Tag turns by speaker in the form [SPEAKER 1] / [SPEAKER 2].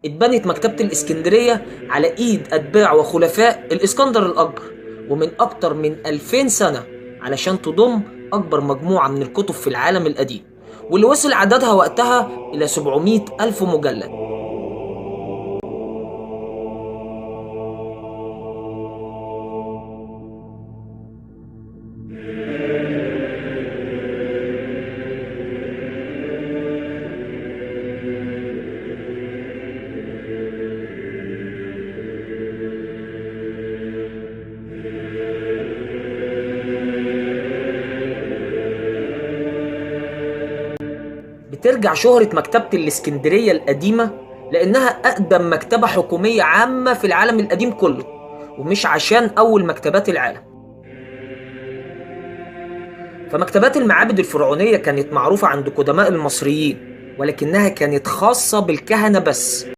[SPEAKER 1] اتبنت مكتبة الإسكندرية على إيد أتباع وخلفاء الإسكندر الأكبر، ومن أكتر من 2000 سنة، علشان تضم أكبر مجموعة من الكتب في العالم القديم، واللي وصل عددها وقتها إلى 700 ألف مجلد. بترجع شهرة مكتبة الإسكندرية القديمة لأنها أقدم مكتبة حكومية عامة في العالم القديم كله، ومش عشان أول مكتبات العالم. فمكتبات المعابد الفرعونية كانت معروفة عند قدماء المصريين، ولكنها كانت خاصة بالكهنة بس.